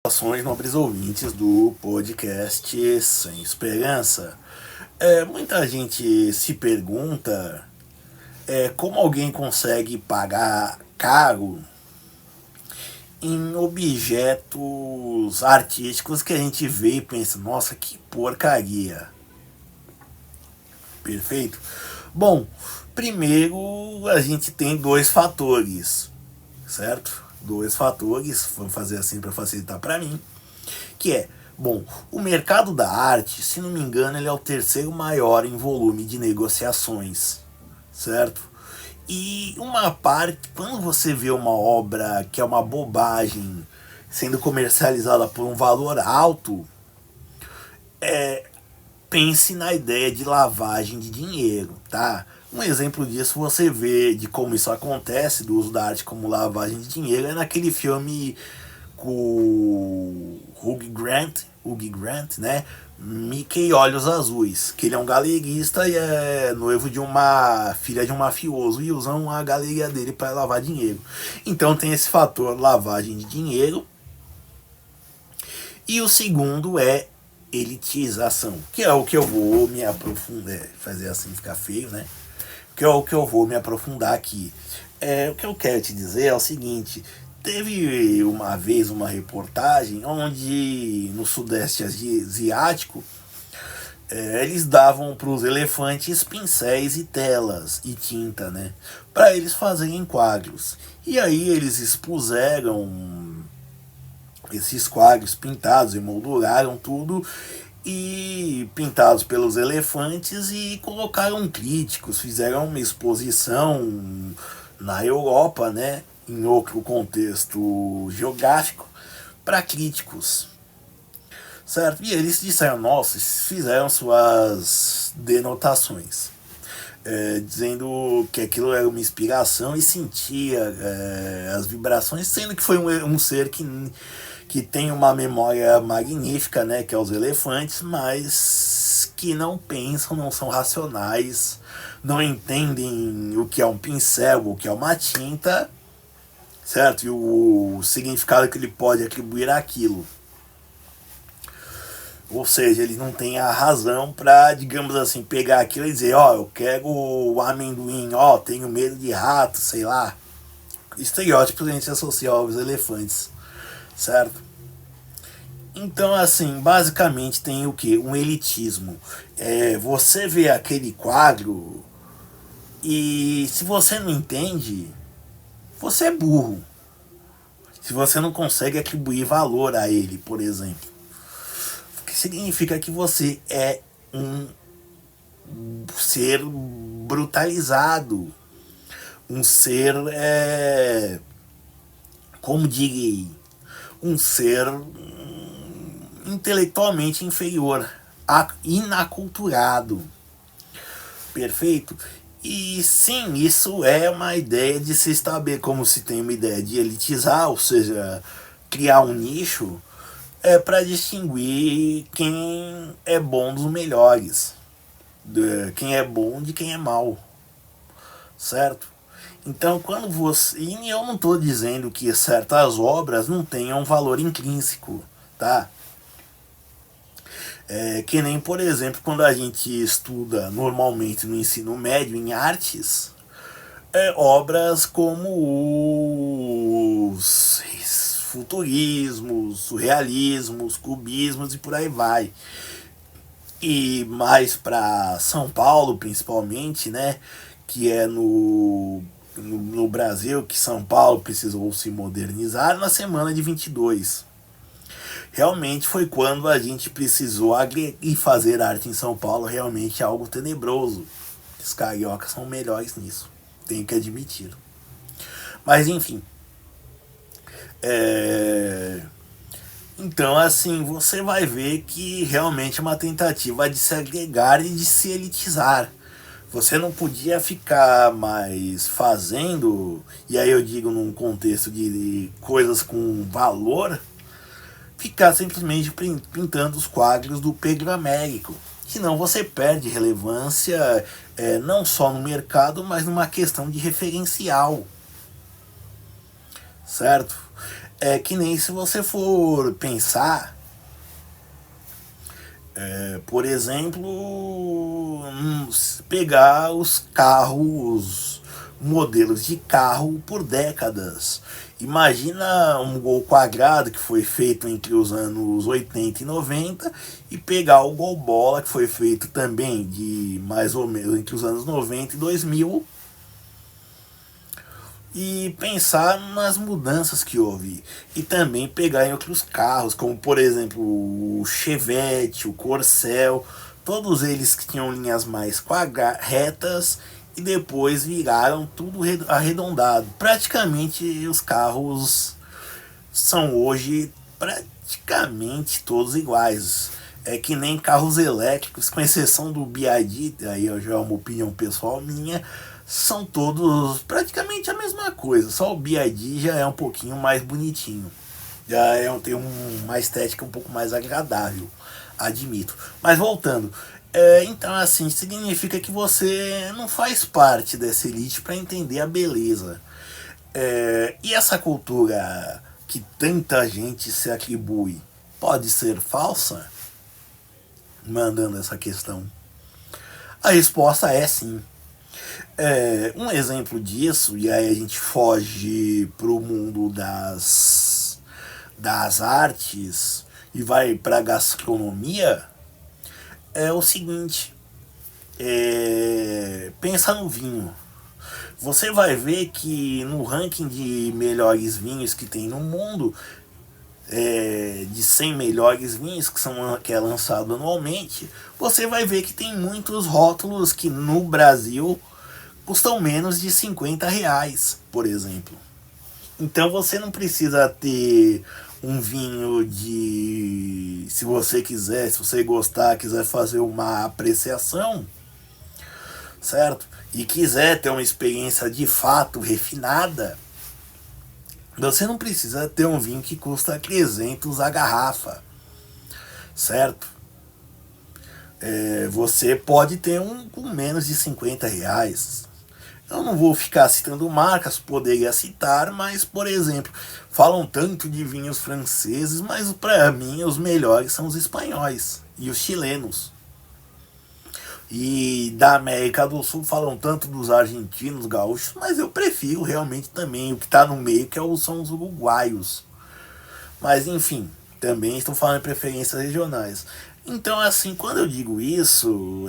Saudações, nobres ouvintes do podcast Sem Esperança. Muita gente se pergunta como alguém consegue pagar caro em objetos artísticos que a gente vê e pensa, nossa, que porcaria. Perfeito? Bom, primeiro a gente tem dois fatores, certo? Dois fatores, vamos fazer assim para facilitar para mim, que é, bom, o mercado da arte, se não me engano, ele é o terceiro maior em volume de negociações, certo? E uma parte, quando você vê uma obra que é uma bobagem sendo comercializada por um valor alto, pense na ideia de lavagem de dinheiro, tá? Um exemplo disso você vê de como isso acontece, do uso da arte como lavagem de dinheiro, é naquele filme com o Hugh Grant, né? Mickey Olhos Azuis, que ele é um galerista e é noivo de uma filha de um mafioso e usam a galeria dele para lavar dinheiro. Então tem esse fator lavagem de dinheiro. E o segundo é elitização, que é o que eu vou me aprofundar, fazer assim ficar feio, né? Que é o que eu vou me aprofundar aqui. O que eu quero te dizer é o seguinte: teve uma vez uma reportagem onde no Sudeste Asiático eles davam para os elefantes pincéis e telas e tinta, né, para eles fazerem quadros. E aí eles expuseram esses quadros pintados, emolduraram tudo e pintados pelos elefantes e colocaram críticos, fizeram uma exposição na Europa, né, em outro contexto geográfico, para críticos, certo? E eles disseram, nossa, fizeram suas denotações, dizendo que aquilo era uma inspiração e sentia as vibrações, sendo que foi um ser que tem uma memória magnífica, né, que é os elefantes, mas que não pensam, não são racionais, não entendem o que é um pincel, o que é uma tinta, certo? E o significado que ele pode atribuir àquilo. Ou seja, ele não tem a razão para, digamos assim, pegar aquilo e dizer, ó, eu quero o amendoim, ó, tenho medo de rato, sei lá. Estereótipos a gente associa aos elefantes, certo? Então, assim, basicamente tem o que? Um elitismo. Você vê aquele quadro e se você não entende, você é burro. Se você não consegue atribuir valor a ele, por exemplo. O que significa que você é um ser brutalizado. Um ser, como direi, um ser intelectualmente inferior, inaculturado. Perfeito? E sim, isso é uma ideia de se estabelecer, como se tem uma ideia de elitizar, ou seja, criar um nicho, para distinguir quem é bom dos melhores, quem é bom de quem é mal, certo? Então, quando você. E eu não estou dizendo que certas obras não tenham valor intrínseco, tá? Que nem, por exemplo, quando a gente estuda normalmente no ensino médio em artes, obras como os futurismos, surrealismos, cubismos e por aí vai. E mais para São Paulo, principalmente, né? Que é no Brasil que São Paulo precisou se modernizar na semana de 22. Realmente foi quando a gente precisou e fazer arte em São Paulo realmente é algo tenebroso. Os cariocas são melhores nisso, tenho que admitir. Mas enfim. Então, assim, você vai ver que realmente é uma tentativa de se agregar e de se elitizar. Você não podia ficar mais fazendo, e aí eu digo num contexto de coisas com valor, ficar simplesmente pintando os quadros do Pedro Américo. Senão você perde relevância, não só no mercado, mas numa questão de referencial. Certo? É que nem se você for pensar, por exemplo, pegar os carros, modelos de carro por décadas. Imagina um Gol quadrado que foi feito entre os anos 80 e 90 e pegar o Gol bola que foi feito também de mais ou menos entre os anos 90 e 2000 e pensar nas mudanças que houve e também pegar em outros carros, como por exemplo o Chevette, o Corcel, todos eles que tinham linhas mais retas e depois viraram tudo arredondado. Praticamente os carros são hoje praticamente todos iguais. É que nem carros elétricos, com exceção do BYD, aí já é uma opinião pessoal minha, são todos praticamente a mesma coisa. Só o BYD já é um pouquinho mais bonitinho. Tem uma estética um pouco mais agradável, admito. Mas voltando, então assim, significa que você não faz parte dessa elite para entender a beleza. E essa cultura que tanta gente se atribui pode ser falsa? Mandando essa questão. A resposta é sim. Um exemplo disso, e aí a gente foge pro mundo das artes e vai pra gastronomia, é o seguinte. Pensa no vinho. Você vai ver que no ranking de melhores vinhos que tem no mundo, de 100 melhores vinhos que é lançado anualmente, você vai ver que tem muitos rótulos que no Brasil custam menos de R$ 50, por exemplo. Então você não precisa ter um vinho de... Se você quiser, se você gostar, quiser fazer uma apreciação, certo? E quiser ter uma experiência de fato refinada, você não precisa ter um vinho que custa 300 a garrafa, certo? Você pode ter um com menos de R$ 50. Eu não vou ficar citando marcas, poderia citar, mas, por exemplo, falam tanto de vinhos franceses, mas para mim os melhores são os espanhóis e os chilenos. E da América do Sul falam tanto dos argentinos, gaúchos, mas eu prefiro realmente também o que está no meio, são os uruguaios. Mas enfim, também estou falando de preferências regionais. Então, assim, quando eu digo isso,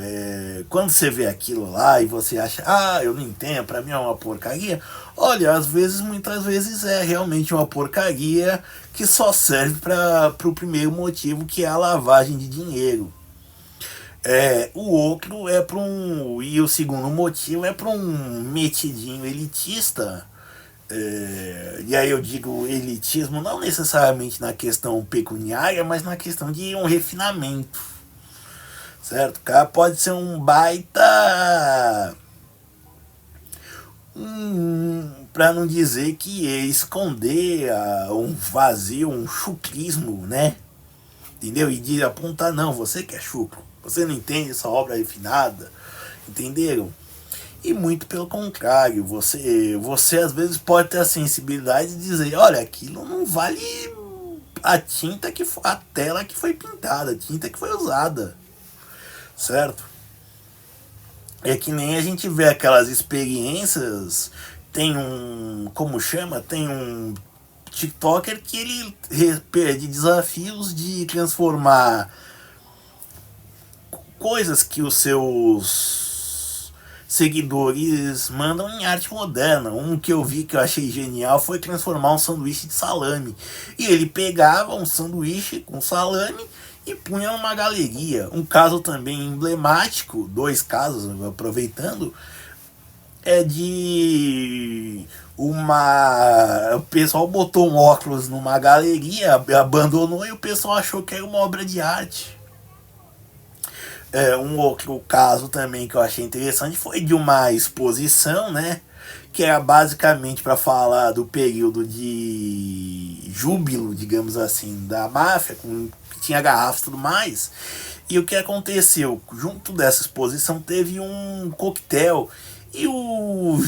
quando você vê aquilo lá e você acha, eu não entendo, pra mim é uma porcaria. Olha, muitas vezes é realmente uma porcaria que só serve para o primeiro motivo, que é a lavagem de dinheiro. O outro é para um. E o segundo motivo é para um metidinho elitista. E aí eu digo elitismo não necessariamente na questão pecuniária, mas na questão de um refinamento. Certo? O cara pode ser um baita. Para não dizer que esconder um vazio, um chucrismo, né? Entendeu? E de apontar, não, você que é chucro, você não entende essa obra refinada, entenderam? E muito pelo contrário, você às vezes pode ter a sensibilidade de dizer, olha, aquilo não vale a tela que foi pintada, a tinta que foi usada, certo? É que nem a gente vê aquelas experiências, tem um TikToker que ele pede desafios de transformar coisas que os seus seguidores mandam em arte moderna. Um que eu vi que eu achei genial foi transformar um sanduíche de salame. E ele pegava um sanduíche com salame e punha numa galeria. Um caso também emblemático, dois casos, aproveitando, é de o pessoal botou um óculos numa galeria, abandonou e o pessoal achou que era uma obra de arte. Um outro caso também que eu achei interessante foi de uma exposição, né? Que era basicamente para falar do período de júbilo, digamos assim, da máfia, que tinha garrafas e tudo mais. E o que aconteceu? Junto dessa exposição teve um coquetel e o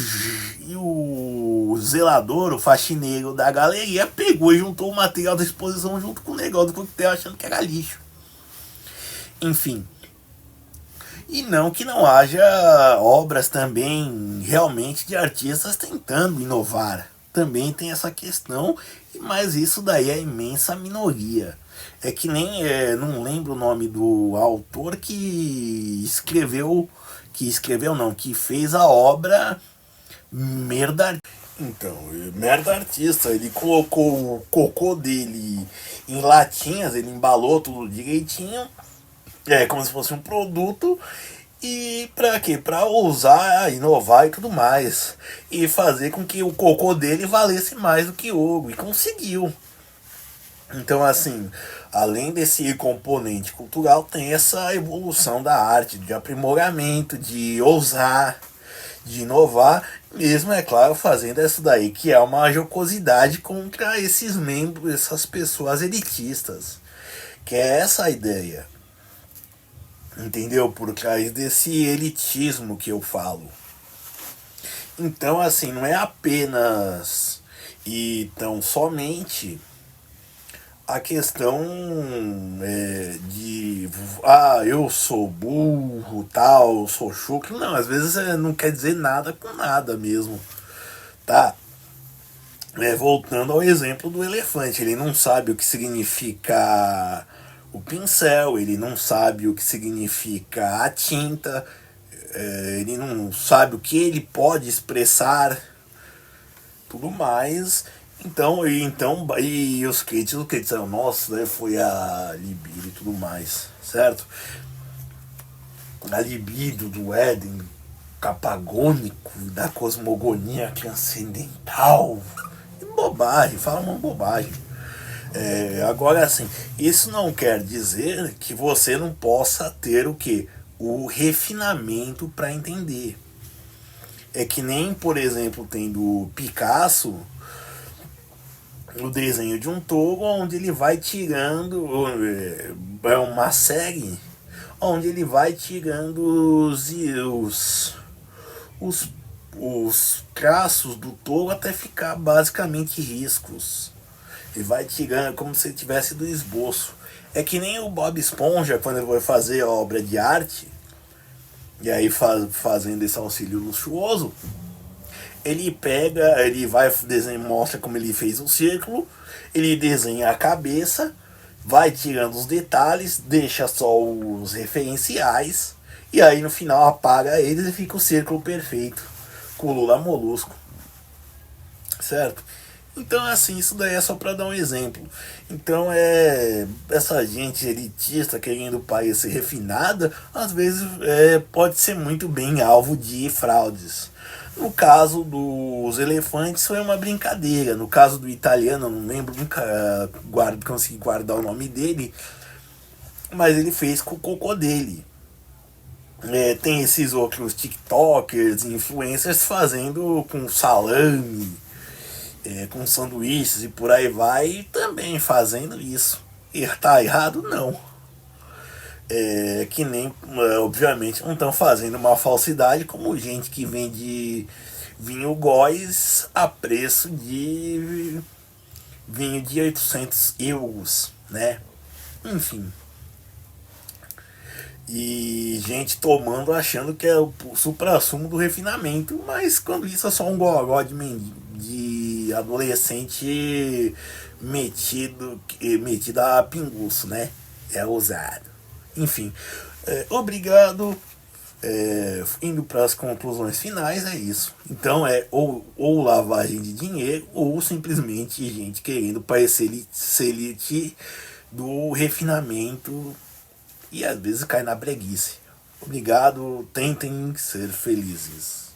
o zelador, o faxineiro da galeria, pegou e juntou o material da exposição junto com o negócio do coquetel, achando que era lixo. Enfim. E não que não haja obras também realmente de artistas tentando inovar. Também tem essa questão, mas isso daí é a imensa minoria. É que nem, não lembro o nome do autor que fez a obra Merda. Então, Merda Artista, ele colocou o cocô dele em latinhas, ele embalou tudo direitinho, como se fosse um produto. E pra quê? Pra ousar, inovar e tudo mais. E fazer com que o cocô dele valesse mais do que ouro. E conseguiu. Então, assim, além desse componente cultural, tem essa evolução da arte, de aprimoramento, de ousar, de inovar, mesmo, é claro, fazendo essa daí, que é uma jocosidade contra esses membros, essas pessoas elitistas. Que é essa a ideia. Entendeu? Por trás desse elitismo que eu falo. Então, assim, não é apenas e tão somente a questão de eu sou burro, tal, sou chucro. Não, às vezes não quer dizer nada com nada mesmo, tá? Voltando ao exemplo do elefante, ele não sabe o que significa o pincel, ele não sabe o que significa a tinta, ele não sabe o que ele pode expressar, tudo mais. E os críticos disseram, nossa, né, foi a libido e tudo mais, certo? A libido do Éden capagônico, da cosmogonia transcendental. Bobagem, fala uma bobagem. Agora, assim, isso não quer dizer que você não possa ter o que? O refinamento para entender. É que nem, por exemplo, tem do Picasso o desenho de um touro, onde ele vai tirando, é uma série onde ele vai tirando os, os traços do touro até ficar basicamente riscos. Ele vai tirando como se ele tivesse do esboço. É que nem o Bob Esponja, quando ele vai fazer a obra de arte, e aí fazendo esse auxílio luxuoso, ele vai desenhar, mostra como ele fez um círculo, ele desenha a cabeça, vai tirando os detalhes, deixa só os referenciais, e aí no final apaga eles e fica o círculo perfeito, com o Lula Molusco. Certo? Então, assim, isso daí é só para dar um exemplo. Então, essa gente elitista querendo parecer refinada, às vezes pode ser muito bem alvo de fraudes. No caso dos elefantes foi uma brincadeira. No caso do italiano, eu não lembro, nunca consegui guardar o nome dele, mas ele fez com o cocô dele. Tem esses outros tiktokers, influencers fazendo com salame, com sanduíches e por aí vai, também fazendo isso. E tá errado? Não. Que nem, obviamente, não estão fazendo uma falsidade como gente que vende vinho góis a preço de vinho de 800 euros, né? Enfim. E gente tomando achando que é o supra-sumo do refinamento, mas quando isso é só um gogó de adolescente metido a pinguço, né? É ousado. Enfim, obrigado. Indo para as conclusões finais, é isso. Então ou lavagem de dinheiro ou simplesmente gente querendo parecer ser elite do refinamento e às vezes cai na breguice. Obrigado, tentem ser felizes.